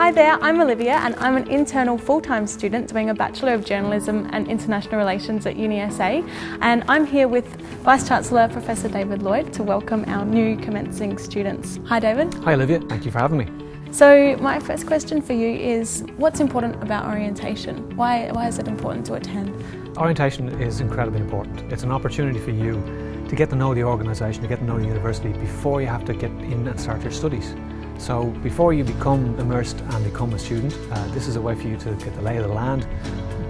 Hi there, I'm Olivia and I'm an internal full-time student doing a Bachelor of Journalism and International Relations at UniSA, and I'm here with Vice-Chancellor Professor David Lloyd to welcome our new commencing students. Hi David. Hi Olivia, thank you for having me. So my first question for you is, what's important about orientation? Why is it important to attend? Orientation is incredibly important. It's an opportunity for you to get to know the organisation, to get to know the university before you have to get in and start your studies. So before you become immersed and become a student, this is a way for you to get the lay of the land,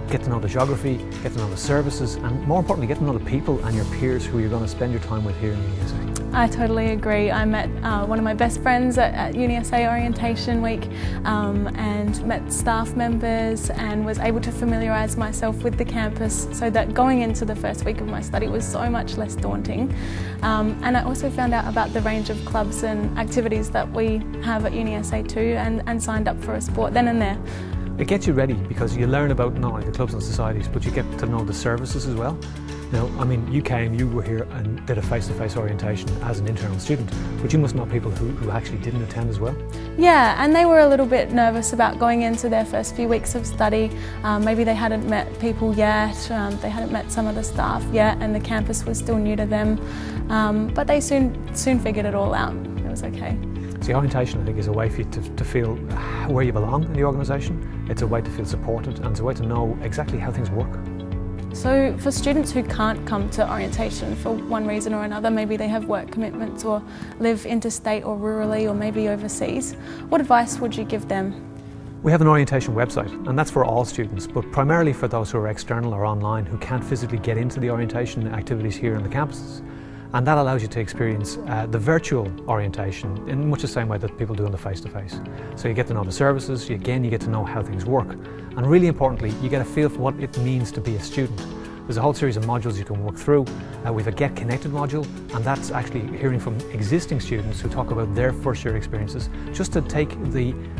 get to know the geography, get to know the services, and more importantly, get to know the people and your peers who you're going to spend your time with here in UniSA. I totally agree. I met one of my best friends at UniSA Orientation Week and met staff members and was able to familiarise myself with the campus so that going into the first week of my study was so much less daunting. And I also found out about the range of clubs and activities that we have at UniSA too, and signed up for a sport then and there. It gets you ready because you learn about not only the clubs and societies, but you get to know the services as well. You know, I mean, you were here and did a face-to-face orientation as an internal student, but you must know people who actually didn't attend as well. Yeah, and they were a little bit nervous about going into their first few weeks of study. Maybe they hadn't met people yet, they hadn't met some of the staff yet, and the campus was still new to them. But they soon figured it all out. It was okay. So orientation, I think, is a way for you to feel where you belong in the organisation. It's a way to feel supported, and it's a way to know exactly how things work. So for students who can't come to orientation for one reason or another, maybe they have work commitments or live interstate or rurally or maybe overseas, what advice would you give them? We have an orientation website, and that's for all students, but primarily for those who are external or online who can't physically get into the orientation activities here on the campuses. And that allows you to experience the virtual orientation in much the same way that people do on the face-to-face. So you get to know the services, again you get to know how things work, and really importantly you get a feel for what it means to be a student. There's a whole series of modules you can work through. We have a Get Connected module, and that's actually hearing from existing students who talk about their first year experiences, just to take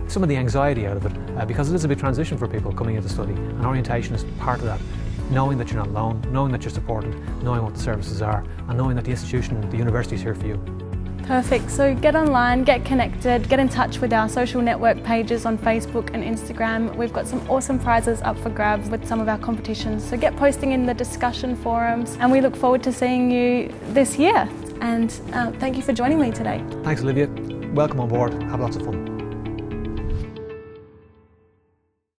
some of the anxiety out of it, because it is a big transition for people coming into study, and orientation is part of that. Knowing that you're not alone, knowing that you're supported, knowing what the services are, and knowing that the institution, the university is here for you. Perfect. So get online, get connected, get in touch with our social network pages on Facebook and Instagram. We've got some awesome prizes up for grabs with some of our competitions. So get posting in the discussion forums, and we look forward to seeing you this year. And thank you for joining me today. Thanks Olivia. Welcome on board. Have lots of fun.